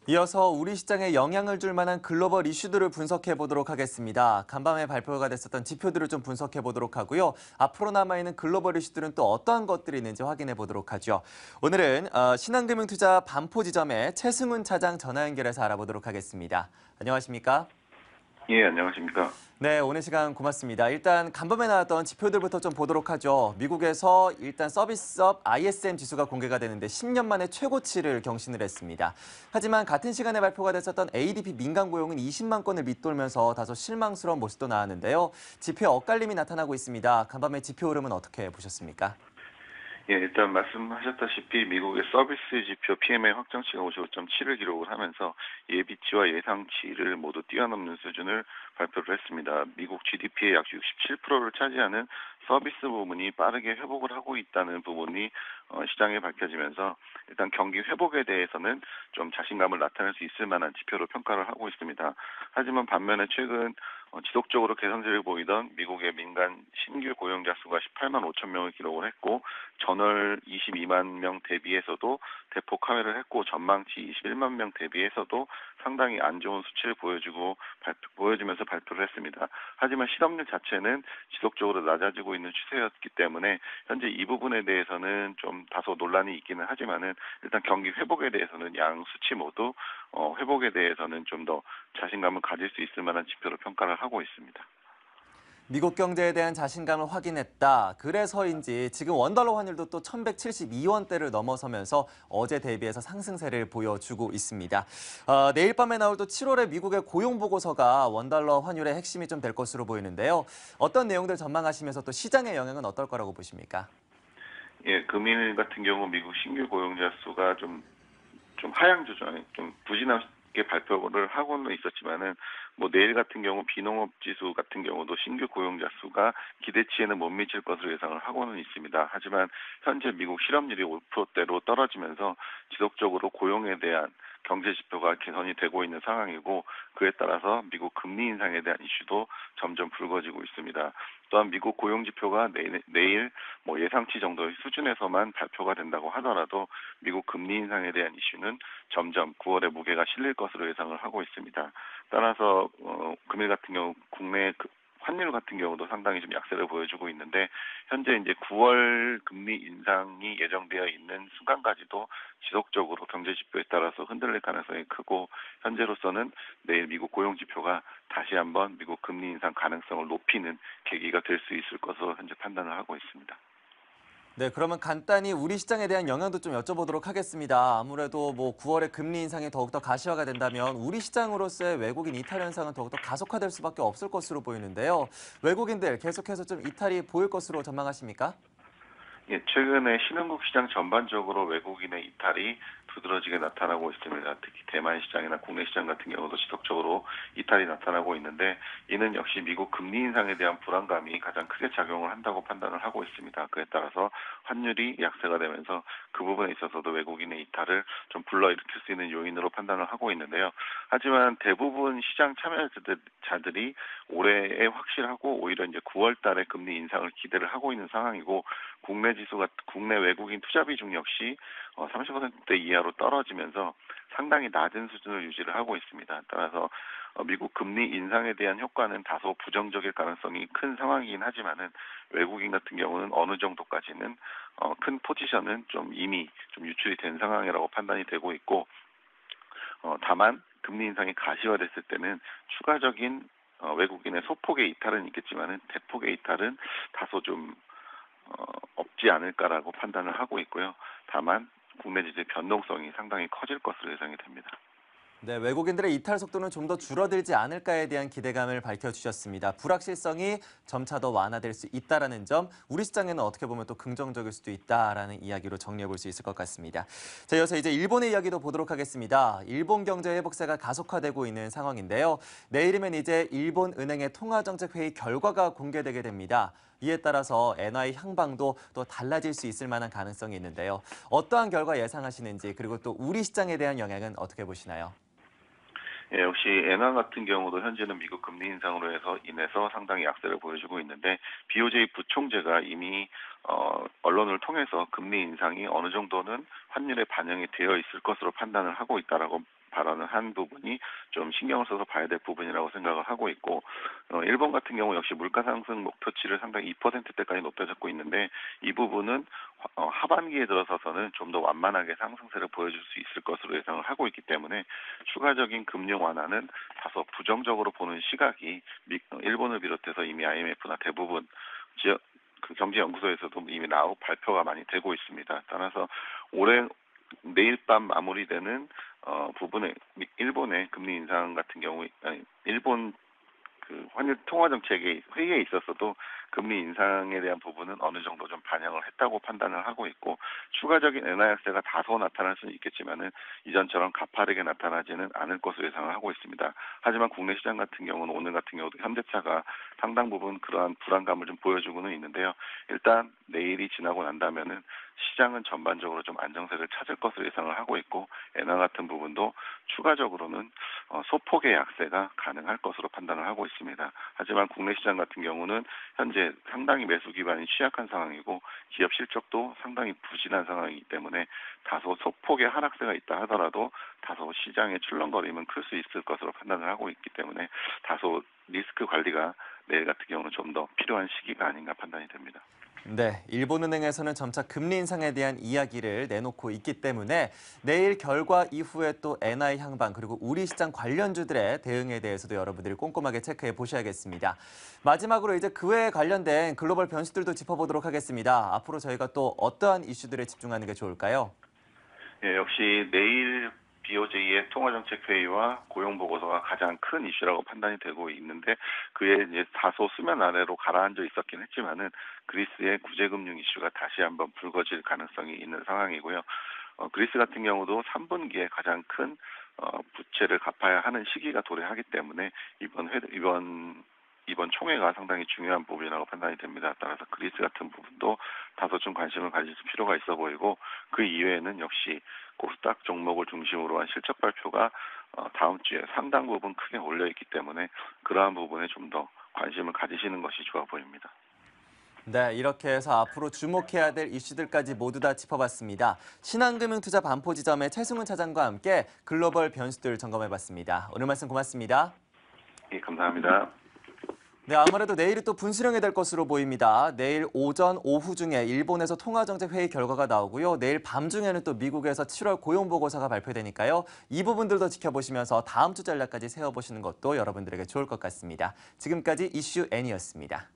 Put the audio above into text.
이어서 우리 시장에 영향을 줄 만한 글로벌 이슈들을 분석해 보도록 하겠습니다. 간밤에 발표가 됐었던 지표들을 좀 분석해 보도록 하고요. 앞으로 남아있는 글로벌 이슈들은 또 어떠한 것들이 있는지 확인해 보도록 하죠. 오늘은 신한금융투자 반포지점의 최승훈 차장 전화 연결해서 알아보도록 하겠습니다. 안녕하십니까? 예, 안녕하십니까. 네, 오늘 시간 고맙습니다. 일단 간밤에 나왔던 지표들부터 좀 보도록 하죠. 미국에서 일단 서비스업 ISM 지수가 공개가 되는데 10년 만에 최고치를 경신을 했습니다. 하지만 같은 시간에 발표가 됐었던 ADP 민간 고용은 20만 건을 밑돌면서 다소 실망스러운 모습도 나왔는데요. 지표에 엇갈림이 나타나고 있습니다. 간밤에 지표 흐름은 어떻게 보셨습니까? 예, 일단 말씀하셨다시피 미국의 서비스 지표 PMI 확정치가 55.7을 기록을 하면서 예비치와 예상치를 모두 뛰어넘는 수준을 발표를 했습니다. 미국 GDP의 약 67%를 차지하는 서비스 부문이 빠르게 회복을 하고 있다는 부분이 시장에 밝혀지면서 일단 경기 회복에 대해서는 좀 자신감을 나타낼 수 있을 만한 지표로 평가를 하고 있습니다. 하지만 반면에 최근 지속적으로 개선세를 보이던 미국의 민간 신규 고용자 수가 18만 5천 명을 기록을 했고 전월 22만 명 대비해서도 대폭 하회를 했고 전망치 21만 명 대비해서도 상당히 안 좋은 수치를 보여주면서 발표를 했습니다. 하지만 실업률 자체는 지속적으로 낮아지고 있는 추세였기 때문에 현재 이 부분에 대해서는 좀 다소 논란이 있기는 하지만은 일단 경기 회복에 대해서는 양 수치 모두 회복에 대해서는 좀 더 자신감을 가질 수 있을 만한 지표로 평가를 하고 있습니다. 미국 경제에 대한 자신감을 확인했다. 그래서인지 지금 원달러 환율도 또 1172원대를 넘어서면서 어제 대비해서 상승세를 보여주고 있습니다. 내일 밤에 나올 또 7월의 미국의 고용 보고서가 원달러 환율의 핵심이 좀 될 것으로 보이는데요. 어떤 내용들 전망하시면서 또 시장의 영향은 어떨 거라고 보십니까? 예, 금일 같은 경우 미국 신규 고용자 수가 좀 하향 조정, 좀 부진하게 발표를 하고는 있었지만은 뭐 내일 같은 경우 비농업 지수 같은 경우도 신규 고용자 수가 기대치에는 못 미칠 것으로 예상을 하고는 있습니다. 하지만 현재 미국 실업률이 5%대로 떨어지면서 지속적으로 고용에 대한 경제 지표가 개선이 되고 있는 상황이고 그에 따라서 미국 금리 인상에 대한 이슈도 점점 불거지고 있습니다. 또한 미국 고용 지표가 내일 뭐 예상치 정도의 수준에서만 발표가 된다고 하더라도 미국 금리 인상에 대한 이슈는 점점 9월에 무게가 실릴 것으로 예상을 하고 있습니다. 따라서 금일 같은 경우 국내 환율 같은 경우도 상당히 좀 약세를 보여주고 있는데 현재 이제 9월 금리 인상이 예정되어 있는 순간까지도 지속적으로 경제 지표에 따라서 흔들릴 가능성이 크고 현재로서는 내일 미국 고용 지표가 다시 한번 미국 금리 인상 가능성을 높이는 계기가 될 수 있을 것으로 현재 판단을 하고 있습니다. 네, 그러면 간단히 우리 시장에 대한 영향도 좀 여쭤보도록 하겠습니다. 아무래도 뭐 9월에 금리 인상이 더욱더 가시화가 된다면 우리 시장으로서의 외국인 이탈 현상은 더욱더 가속화될 수밖에 없을 것으로 보이는데요. 외국인들 계속해서 좀 이탈이 보일 것으로 전망하십니까? 예, 최근에 신흥국 시장 전반적으로 외국인의 이탈이 두드러지게 나타나고 있습니다. 특히 대만 시장이나 국내 시장 같은 경우도 지속적으로 이탈이 나타나고 있는데 이는 역시 미국 금리 인상에 대한 불안감이 가장 크게 작용을 한다고 판단을 하고 있습니다. 그에 따라서 환율이 약세가 되면서 그 부분에 있어서도 외국인의 이탈을 좀 불러일으킬 수 있는 요인으로 판단을 하고 있는데요. 하지만 대부분 시장 참여자들이 올해에 확실하고 오히려 이제 9월 달에 금리 인상을 기대를 하고 있는 상황이고 국내 외국인 투자 비중 역시 30%대 이하로 떨어지면서 상당히 낮은 수준을 유지를 하고 있습니다. 따라서 미국 금리 인상에 대한 효과는 다소 부정적일 가능성이 큰 상황이긴 하지만은 외국인 같은 경우는 어느 정도까지는 큰 포지션은 좀 이미 좀 유출이 된 상황이라고 판단이 되고 있고 다만 금리 인상이 가시화됐을 때는 추가적인 외국인의 소폭의 이탈은 있겠지만은 대폭의 이탈은 다소 좀 없지 않을까라고 판단을 하고 있고요. 다만 국내 지수의 변동성이 상당히 커질 것으로 예상이 됩니다. 네, 외국인들의 이탈 속도는 좀 더 줄어들지 않을까에 대한 기대감을 밝혀주셨습니다. 불확실성이 점차 더 완화될 수 있다는 점, 우리 시장에는 어떻게 보면 또 긍정적일 수도 있다라는 이야기로 정리해 볼 수 있을 것 같습니다. 자, 이어서 이제 일본의 이야기도 보도록 하겠습니다. 일본 경제 회복세가 가속화되고 있는 상황인데요. 내일이면 이제 일본 은행의 통화정책회의 결과가 공개되게 됩니다. 이에 따라서 엔화의 향방도 또 달라질 수 있을 만한 가능성이 있는데요. 어떠한 결과 예상하시는지 그리고 또 우리 시장에 대한 영향은 어떻게 보시나요? 예, 역시 엔화 같은 경우도 현재는 미국 금리 인상으로 인해서 상당히 약세를 보여주고 있는데 BOJ 부총재가 이미 언론을 통해서 금리 인상이 어느 정도는 환율에 반영이 되어 있을 것으로 판단을 하고 있다라고 발언을 한 부분이 좀 신경을 써서 봐야 될 부분이라고 생각을 하고 있고, 일본 같은 경우 역시 물가 상승 목표치를 상당히 2%대까지 높여잡고 있는데, 이 부분은 하반기에 들어서서는 좀 더 완만하게 상승세를 보여줄 수 있을 것으로 예상을 하고 있기 때문에 추가적인 금융 완화는 다소 부정적으로 보는 시각이 일본을 비롯해서 이미 IMF나 대부분 지역 경제연구소에서도 이미 발표가 많이 되고 있습니다. 따라서 내일 밤 마무리되는 부분에 일본의 금리 인상 같은 경우, 일본 환율 통화 정책의 회의에 있어서도 금리 인상에 대한 부분은 어느 정도 좀 반영을 했다고 판단을 하고 있고, 추가적인 엔화 약세가 다소 나타날 수는 있겠지만은 이전처럼 가파르게 나타나지는 않을 것으로 예상을 하고 있습니다. 하지만 국내 시장 같은 경우는 오늘 같은 경우도 현대차가 상당 부분 그러한 불안감을 좀 보여주고는 있는데요. 일단 내일이 지나고 난다면은 시장은 전반적으로 좀 안정세를 찾을 것으로 예상을 하고 있고, 엔화 같은 부분도 추가적으로는 소폭의 약세가 가능할 것으로 판단을 하고 있습니다. 하지만 국내 시장 같은 경우는 현재 상당히 매수 기반이 취약한 상황이고 기업 실적도 상당히 부진한 상황이기 때문에 다소 소폭의 하락세가 있다 하더라도 다소 시장의 출렁거림은 클 수 있을 것으로 판단을 하고 있기 때문에 다소 리스크 관리가 내일 같은 경우는 좀 더 필요한 시기가 아닌가 판단이 됩니다. 네, 일본은행에서는 점차 금리 인상에 대한 이야기를 내놓고 있기 때문에 내일 결과 이후에 또 엔화의 향방 그리고 우리 시장 관련주들의 대응에 대해서도 여러분들이 꼼꼼하게 체크해 보셔야겠습니다. 마지막으로 이제 그 외에 관련된 글로벌 변수들도 짚어보도록 하겠습니다. 앞으로 저희가 또 어떠한 이슈들에 집중하는 게 좋을까요? 예, 역시 내일 BOJ의 통화정책회의와 고용보고서가 가장 큰 이슈라고 판단이 되고 있는데, 그에 이제 다소 수면 아래로 가라앉아 있었긴 했지만은 그리스의 구제금융 이슈가 다시 한번 불거질 가능성이 있는 상황이고요. 그리스 같은 경우도 3분기에 가장 큰 부채를 갚아야 하는 시기가 도래하기 때문에 이번 총회가 상당히 중요한 부분이라고 판단이 됩니다. 따라서 그리스 같은 부분도 다소 좀 관심을 가질 필요가 있어 보이고, 그 이외에는 역시 코스닥 종목을 중심으로 한 실적 발표가 다음 주에 상당 부분 크게 올려 있기 때문에 그러한 부분에 좀 더 관심을 가지시는 것이 좋아 보입니다. 네, 이렇게 해서 앞으로 주목해야 될 이슈들까지 모두 다 짚어봤습니다. 신한금융투자 반포지점의 최승훈 차장과 함께 글로벌 변수들 점검해봤습니다. 오늘 말씀 고맙습니다. 예, 감사합니다. 네, 아무래도 내일이 또 분수령이 될 것으로 보입니다. 내일 오전, 오후 중에 일본에서 통화정책 회의 결과가 나오고요. 내일 밤 중에는 또 미국에서 7월 고용보고서가 발표되니까요. 이 부분들도 지켜보시면서 다음 주 전략까지 세워보시는 것도 여러분들에게 좋을 것 같습니다. 지금까지 이슈 N이었습니다.